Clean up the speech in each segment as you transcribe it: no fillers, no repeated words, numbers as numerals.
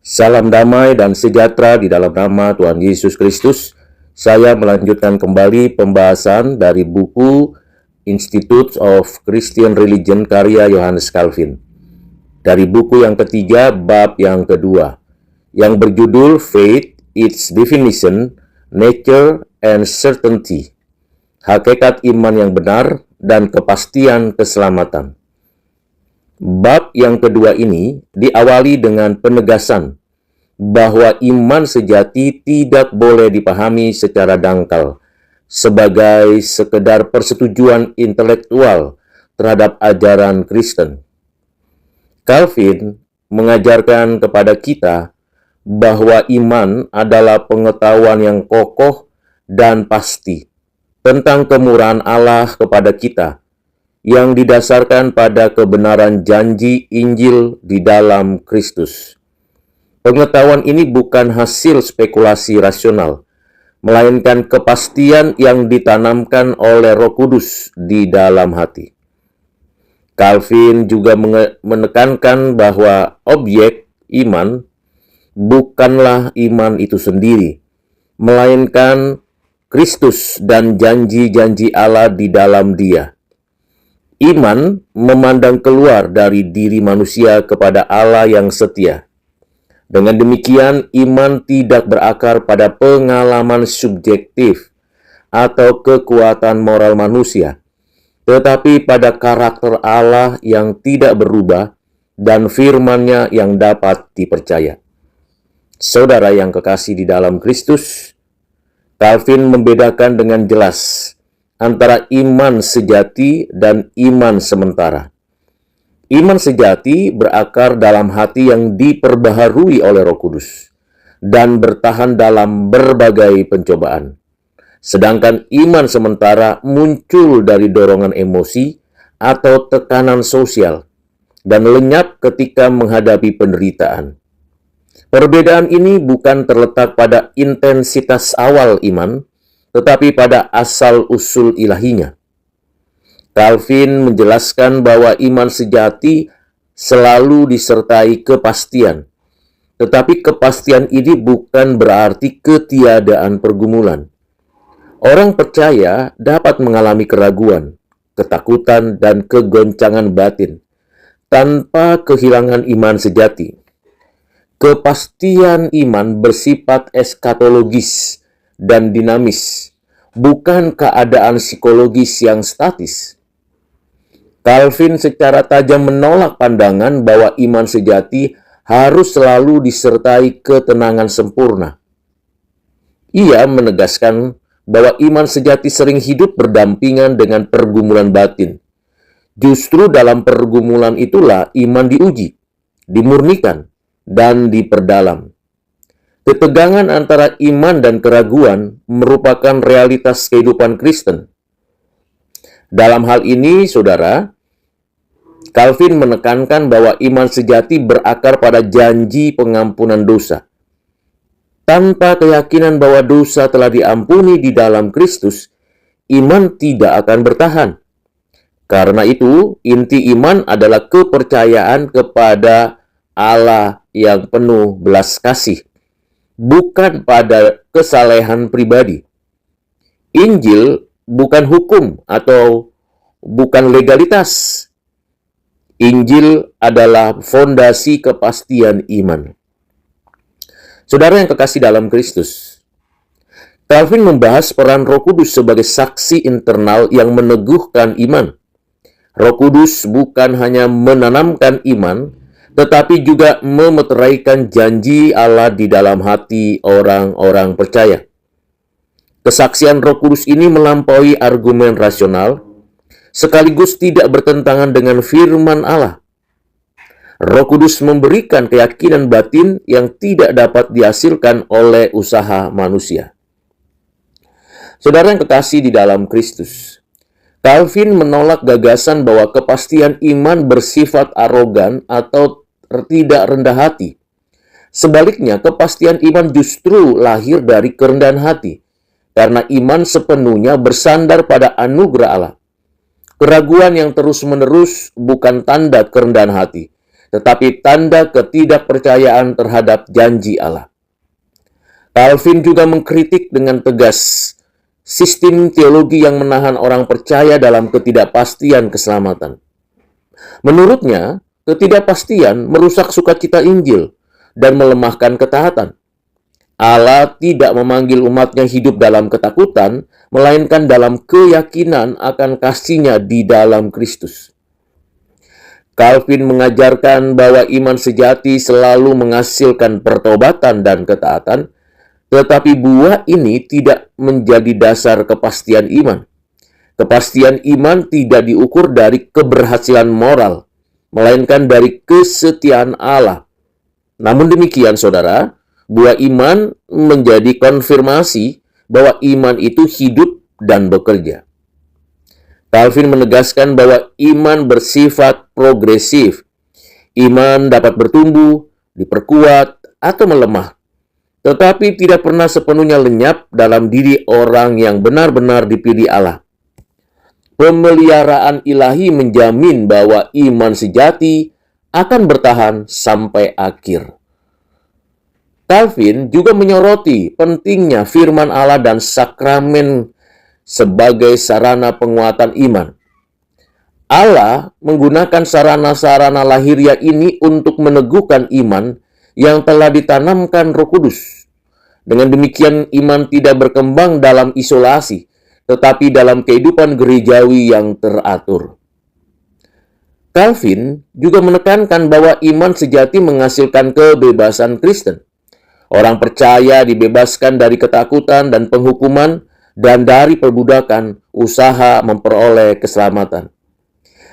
Salam damai dan sejahtera di dalam nama Tuhan Yesus Kristus. Saya melanjutkan kembali pembahasan dari buku Institute of Christian Religion karya Johannes Calvin. Dari buku yang ketiga, bab yang kedua, yang berjudul Faith, Its Definition, Nature and Certainty. Hakikat iman yang benar dan kepastian keselamatan. Bab yang kedua ini diawali dengan penegasan bahwa iman sejati tidak boleh dipahami secara dangkal sebagai sekedar persetujuan intelektual terhadap ajaran Kristen. Calvin mengajarkan kepada kita bahwa iman adalah pengetahuan yang kokoh dan pasti tentang kemurahan Allah kepada kita, yang didasarkan pada kebenaran janji Injil di dalam Kristus. Pengetahuan ini bukan hasil spekulasi rasional, melainkan kepastian yang ditanamkan oleh Roh Kudus di dalam hati. Calvin juga menekankan bahwa objek iman bukanlah iman itu sendiri, melainkan Kristus dan janji-janji Allah di dalam Dia. Iman memandang keluar dari diri manusia kepada Allah yang setia. Dengan demikian, iman tidak berakar pada pengalaman subjektif atau kekuatan moral manusia, tetapi pada karakter Allah yang tidak berubah dan firman-Nya yang dapat dipercaya. Saudara yang kekasih di dalam Kristus, Calvin membedakan dengan jelas antara iman sejati dan iman sementara. Iman sejati berakar dalam hati yang diperbaharui oleh Roh Kudus dan bertahan dalam berbagai pencobaan. Sedangkan iman sementara muncul dari dorongan emosi atau tekanan sosial dan lenyap ketika menghadapi penderitaan. Perbedaan ini bukan terletak pada intensitas awal iman, tetapi pada asal-usul ilahinya. Calvin menjelaskan bahwa iman sejati selalu disertai kepastian, tetapi kepastian ini bukan berarti ketiadaan pergumulan. Orang percaya dapat mengalami keraguan, ketakutan, dan kegoncangan batin tanpa kehilangan iman sejati. Kepastian iman bersifat eskatologis dan dinamis, bukan keadaan psikologis yang statis. Calvin secara tajam menolak pandangan bahwa iman sejati harus selalu disertai ketenangan sempurna. Ia menegaskan bahwa iman sejati sering hidup berdampingan dengan pergumulan batin. Justru dalam pergumulan itulah iman diuji, dimurnikan, dan diperdalam. Ketegangan antara iman dan keraguan merupakan realitas kehidupan Kristen. Dalam hal ini, saudara, Calvin menekankan bahwa iman sejati berakar pada janji pengampunan dosa. Tanpa keyakinan bahwa dosa telah diampuni di dalam Kristus, iman tidak akan bertahan. Karena itu, inti iman adalah kepercayaan kepada Allah yang penuh belas kasih, bukan pada kesalehan pribadi. Injil bukan hukum atau bukan legalitas. Injil adalah fondasi kepastian iman. Saudara yang kekasih dalam Kristus, Calvin membahas peran Roh Kudus sebagai saksi internal yang meneguhkan iman. Roh Kudus bukan hanya menanamkan iman, tetapi juga memeteraikan janji Allah di dalam hati orang-orang percaya. Kesaksian Roh Kudus ini melampaui argumen rasional, sekaligus tidak bertentangan dengan firman Allah. Roh Kudus memberikan keyakinan batin yang tidak dapat dihasilkan oleh usaha manusia. Saudara yang kekasih di dalam Kristus, Calvin menolak gagasan bahwa kepastian iman bersifat arogan atau tidak rendah hati. Sebaliknya, kepastian iman justru lahir dari kerendahan hati, karena iman sepenuhnya bersandar pada anugerah Allah. Keraguan yang terus-menerus bukan tanda kerendahan hati, tetapi tanda ketidakpercayaan terhadap janji Allah. Calvin juga mengkritik dengan tegas sistem teologi yang menahan orang percaya dalam ketidakpastian keselamatan. Menurutnya, ketidakpastian merusak sukacita Injil dan melemahkan ketaatan. Allah tidak memanggil umatnya hidup dalam ketakutan, melainkan dalam keyakinan akan kasih-Nya di dalam Kristus. Calvin mengajarkan bahwa iman sejati selalu menghasilkan pertobatan dan ketaatan, tetapi buah ini tidak menjadi dasar kepastian iman. Kepastian iman tidak diukur dari keberhasilan moral, melainkan dari kesetiaan Allah. Namun demikian, saudara, buah iman menjadi konfirmasi bahwa iman itu hidup dan bekerja. Calvin menegaskan bahwa iman bersifat progresif. Iman dapat bertumbuh, diperkuat, atau melemah, tetapi tidak pernah sepenuhnya lenyap dalam diri orang yang benar-benar dipilih Allah. Pemeliharaan ilahi menjamin bahwa iman sejati akan bertahan sampai akhir. Calvin juga menyoroti pentingnya firman Allah dan sakramen sebagai sarana penguatan iman. Allah menggunakan sarana-sarana lahiriah ini untuk meneguhkan iman yang telah ditanamkan Roh Kudus. Dengan demikian, iman tidak berkembang dalam isolasi, tetapi dalam kehidupan gerejawi yang teratur. Calvin juga menekankan bahwa iman sejati menghasilkan kebebasan Kristen. Orang percaya dibebaskan dari ketakutan dan penghukuman dan dari perbudakan usaha memperoleh keselamatan.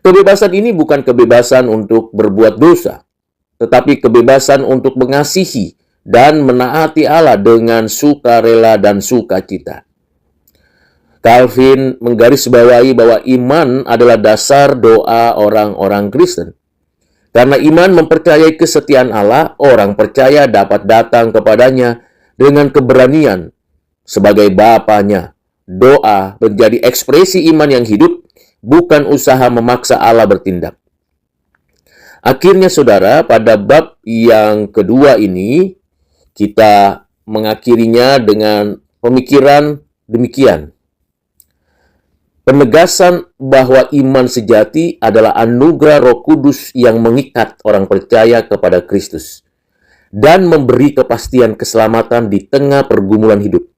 Kebebasan ini bukan kebebasan untuk berbuat dosa, tetapi kebebasan untuk mengasihi dan menaati Allah dengan sukarela dan sukacita. Calvin menggarisbawahi bahwa iman adalah dasar doa orang-orang Kristen. Karena iman mempercayai kesetiaan Allah, orang percaya dapat datang kepadanya dengan keberanian sebagai Bapanya. Doa menjadi ekspresi iman yang hidup, bukan usaha memaksa Allah bertindak. Akhirnya, saudara, pada bab yang kedua ini, kita mengakhirinya dengan pemikiran demikian. Penegasan bahwa iman sejati adalah anugerah Roh Kudus yang mengikat orang percaya kepada Kristus dan memberi kepastian keselamatan di tengah pergumulan hidup.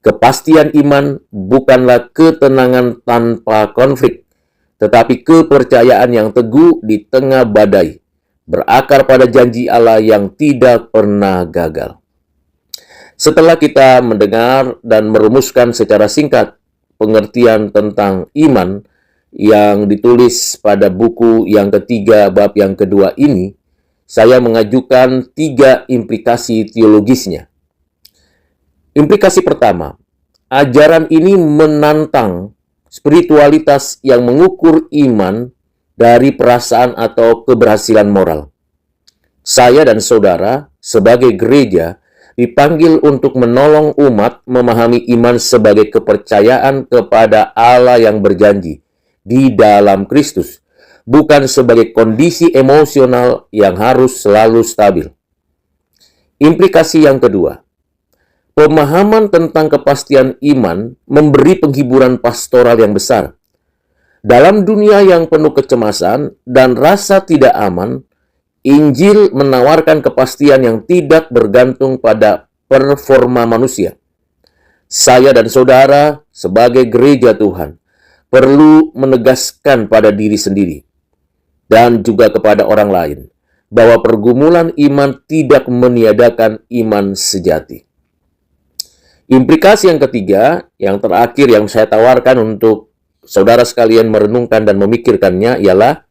Kepastian iman bukanlah ketenangan tanpa konflik, tetapi kepercayaan yang teguh di tengah badai, berakar pada janji Allah yang tidak pernah gagal. Setelah kita mendengar dan merumuskan secara singkat pengertian tentang iman yang ditulis pada buku yang ketiga bab yang kedua ini, saya mengajukan 3 implikasi teologisnya. Implikasi pertama, ajaran ini menantang spiritualitas yang mengukur iman dari perasaan atau keberhasilan moral. Saya dan saudara sebagai gereja dipanggil untuk menolong umat memahami iman sebagai kepercayaan kepada Allah yang berjanji di dalam Kristus, bukan sebagai kondisi emosional yang harus selalu stabil. Implikasi yang kedua, pemahaman tentang kepastian iman memberi penghiburan pastoral yang besar. Dalam dunia yang penuh kecemasan dan rasa tidak aman, Injil menawarkan kepastian yang tidak bergantung pada performa manusia. Saya dan saudara sebagai gereja Tuhan perlu menegaskan pada diri sendiri dan juga kepada orang lain bahwa pergumulan iman tidak meniadakan iman sejati. Implikasi yang ketiga, yang terakhir yang saya tawarkan untuk saudara sekalian merenungkan dan memikirkannya ialah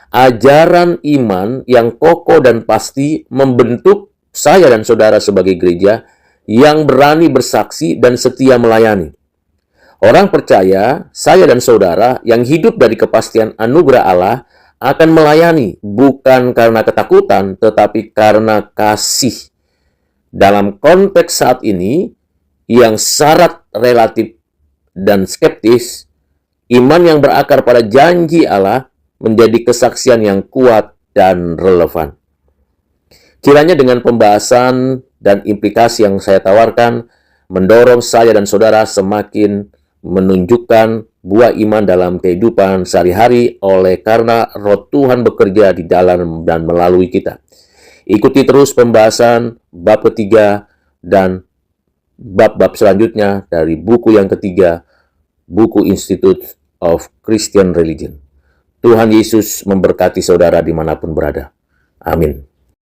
ajaran iman yang kokoh dan pasti membentuk saya dan saudara sebagai gereja yang berani bersaksi dan setia melayani. Orang percaya, saya dan saudara yang hidup dari kepastian anugerah Allah akan melayani bukan karena ketakutan, tetapi karena kasih. Dalam konteks saat ini, yang syarat relatif dan skeptis, iman yang berakar pada janji Allah menjadi kesaksian yang kuat dan relevan. Kiranya dengan pembahasan dan implikasi yang saya tawarkan, mendorong saya dan saudara semakin menunjukkan buah iman dalam kehidupan sehari-hari oleh karena Roh Tuhan bekerja di dalam dan melalui kita. Ikuti terus pembahasan bab ketiga dan bab-bab selanjutnya dari buku yang ketiga, buku Institute of Christian Religion. Tuhan Yesus memberkati saudara dimanapun berada. Amin.